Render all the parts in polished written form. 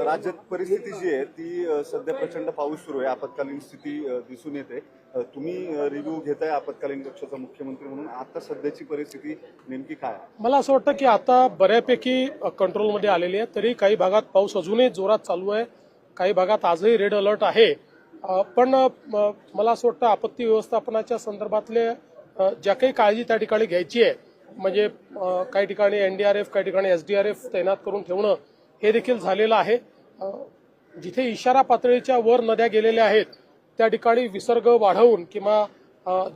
राज्यात परिस्थिती जी आहे ती सध्या प्रचंड पाऊस सुरू आहे, आपत्कालीन स्थिती दिसून येते. तुम्ही रिव्ह्यू घेताय आपत्कालीन कक्षाचा मुख्यमंत्री म्हणून, आता सध्याची परिस्थिती नेमकी काय आहे? मला असं वाटतं की आता बऱ्यापैकी कंट्रोलमध्ये आलेली आहे. तरी काही भागात पाऊस अजूनही जोरात चालू आहे, काही भागात आजही रेड अलर्ट आहे. पण मला असं वाटतं आपत्ती व्यवस्थापनाच्या संदर्भातले ज्या काही काळजी त्या ठिकाणी घ्यायची आहे, म्हणजे काही ठिकाणी एनडीआरएफ, काही ठिकाणी एसडीआरएफ तैनात करून ठेवणं हे देखील झालेलं आहे. जिथे इशारा पातळीच्या वर नद्या गेलेल्या आहेत त्या ठिकाणी विसर्ग वाढवून किंवा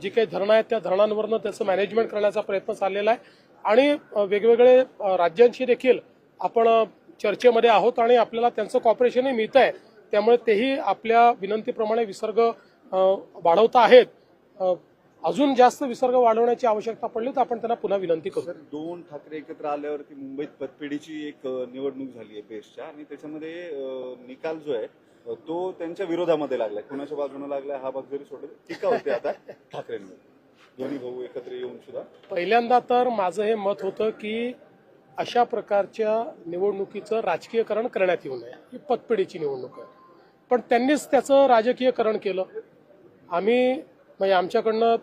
जी काही धरणं आहेत त्या धरणांवरनं त्याचं मॅनेजमेंट करण्याचा प्रयत्न चाललेला आहे. आणि वेगवेगळे राज्यांशी देखील आपण चर्चेमध्ये आहोत आणि आपल्याला त्यांचं कॉपरेशनही मिळत आहे. त्यामुळे तेही आपल्या विनंतीप्रमाणे विसर्ग वाढवता आहेत. अजून जास्त विसर्ग वाढवण्याची आवश्यकता पडली तर आपण त्यांना पुन्हा विनंती करू. दोन ठाकरे एकत्र आल्यावरती मुंबईत पतपेढीची एक निवडणूक झाली आहे बेस्टच्या, आणि त्याच्यामध्ये निकाल जो आहे तो त्यांच्या विरोधामध्ये लागलाय. कुणाच्या बाजूने लागलाय हा भाग जरी सोडला, टीका होते आता ठाकरेंवर, दोन्ही भाऊ एकत्र येऊन सुद्धा. पहिल्यांदा तर माझं हे मत होतं की अशा प्रकारच्या निवडणुकीचं राजकीयकरण करण्यात येऊ नये. ही पतपेढीची निवडणूक आहे, पण त्यांनीच त्याचं राजकीयकरण केलं. आम्ही म्हणजे आमच्याकडनं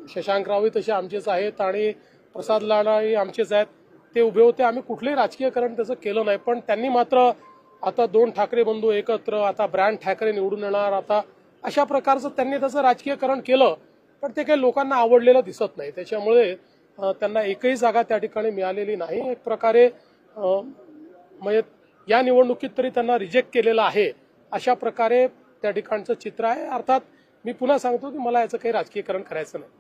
शशांकरावही तसे आमचेच आहेत आणि प्रसाद लाडाही आमचेच आहेत, ते उभे होते. आम्ही कुठलंही राजकीयकरण त्याचं केलं नाही. पण त्यांनी मात्र आता दोन ठाकरे बंधू एकत्र, आता ब्रँड ठाकरे निवडून येणार, आता अशा प्रकारचं त्यांनी त्याचं राजकीयकरण केलं. पण ते काही लोकांना आवडलेलं दिसत नाही. त्याच्यामुळे त्यांना एकही जागा त्या ठिकाणी मिळालेली नाही. एक प्रकारे म्हणजे या निवडणुकीत तरी त्यांना रिजेक्ट केलेलं आहे, अशा प्रकारे त्या ठिकाणचं चित्र आहे. अर्थात मी पुन्हा सांगतो की मला याचं काही राजकीयकरण करायचं नाही.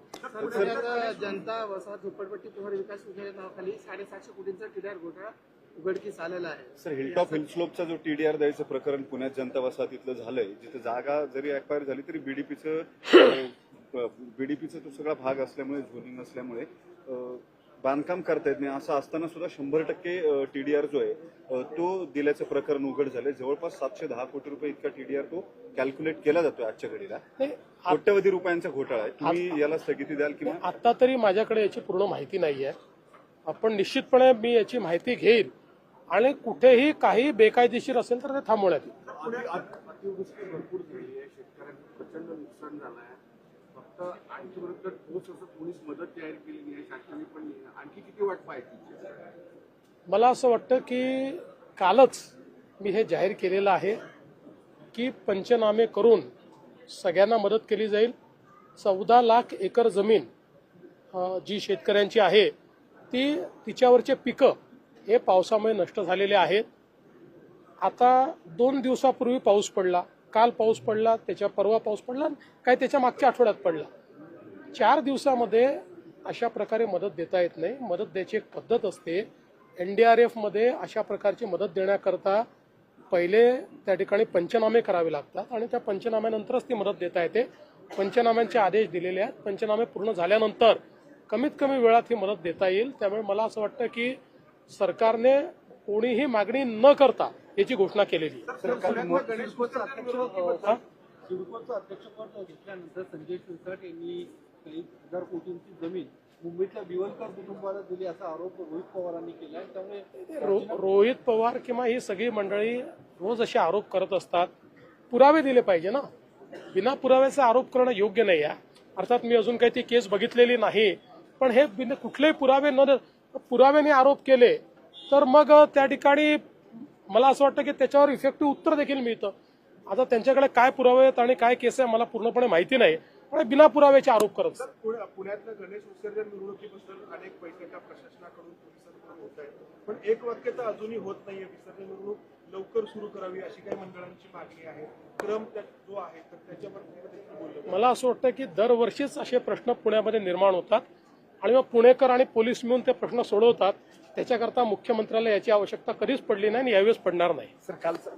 जनता वसाहत झोपडपट्टी पुनर्विकास योजनेच्या नावाखाली 750 कोटींचा टीडीआर घोटाळा उघडकीस आलेला आहे. सर, हिलटॉप हिलस्लोपचा जो टीडीआर द्यायचं प्रकरण पुण्यात जनता वसाहतीतलं झालंय, जिथे जागा जरी अक्वायर झाली तरी बीडीपीचा तो सगळा भाग असल्यामुळे, झोनिंग असल्यामुळे बांधकाम करता येत नाही. असं असताना सुद्धा 100% टीडीआर जो आहे तो दिल्याचं प्रकरण उघड झालंय. जवळपास 710 कोटी रुपये इतका टीडीआर तो कॅल्क्युलेट केला जातोय आजच्या घडीला. कोट्यवधी रुपयांचा घोटाळा आहे. तुम्ही याला स्थगिती द्याल किंवा? आता तरी माझ्याकडे याची पूर्ण माहिती नाही आहे. आपण निश्चितपणे मी याची माहिती घेईन आणि कुठेही काही बेकायदेशीर असेल तर ते थांबवण्यात येईल. अतिवृष्टी भरपूर झाली आहे, शेतकऱ्यांचं प्रचंड नुकसान झालं आहे. फक्त आणखी विरुद्ध ठोस असं पोलीस मदत जाहीर केलेली आहे, शासनाने पण आणखी किती वाट पाहायची? मला असं वाटतं की कालच मी हे जाहीर केलेलं आहे की पंचनामे करून सगळ्यांना मदत केली जाईल. 14 लाख एकर जमीन जी शेतकऱ्यांची आहे तिच्यावरचे पिकं हे पावसामुळे नष्ट झालेले आहेत. आता 2 दिवसापूर्वी पाऊस पडला, काल पाऊस पडला, त्याच्या परवा पाऊस पडला, काय त्याच्या मागच्या आठवड्यात पडला. 4 दिवसामध्ये अशा प्रकारे मदत देता येत नाही. मदत द्यायची एक पद्धत असते. एनडीआरएफ मध्ये अशा प्रकारची मदत देण्याकरता पहिले त्या ठिकाणी पंचनामे करावे लागतात आणि त्या पंचनाम्यानंतरच ती मदत देता येते. पंचनाम्यांचे आदेश दिलेले आहेत. पंचनामे पूर्ण झाल्यानंतर कमीत कमी वेळात ही मदत देता येईल. त्यामुळे मला असं वाटतं की सरकारने कोणीही मागणी न करता याची घोषणा केलेली आहे. सिडकोचं अध्यक्षपद घेतल्यानंतर संजय शिरसाट यांनी काही 1000 कोटींची जमीन मुंबईतल्या बिवलकर कुटुंबाला दिली असा आरोप रोहित पवारांनी केला आहे. त्यामुळे रोहित पवार किंवा ही सगळी मंडळी रोज असे आरोप करत असतात. पुरावे दिले पाहिजे ना. बिना पुराव्याचा आरोप करणं योग्य नाही आहे. अर्थात मी अजून काही ती केस बघितलेली नाही, पण हे कुठलेही पुराव्याने आरोप केले तर मग त्या ठिकाणी मला असं वाटतं की त्याच्यावर इफेक्टिव्ह उत्तर देखील मिळतं. आता त्यांच्याकडे काय पुरावे आहेत आणि काय केस आहे मला पूर्णपणे माहिती नाही, पण बिना पुराव्याचे आरोप करत. पुण्यातलं गणेश विसर्जन मिरवणुकीबद्दल अनेक पैशाच्या प्रशासनाकडून पोलिसांकडून होत आहे, पण एक वाक्य तर अजूनही होत नाहीये. विसर्जन मिरवणूक लवकर सुरू करावी अशी काही मंडळांची मागणी आहे. क्रम जो आहे तर त्याच्यावर मला असं वाटतं की दरवर्षीच असे प्रश्न पुण्यामध्ये निर्माण होतात आणि मग पुणेकर आणि पोलीस मिळून ते प्रश्न सोडवतात. त्याच्याकरता मुख्यमंत्र्याला याची आवश्यकता कधीच पडली नाही आणि यावेळेस पडणार नाही. सर, कालचा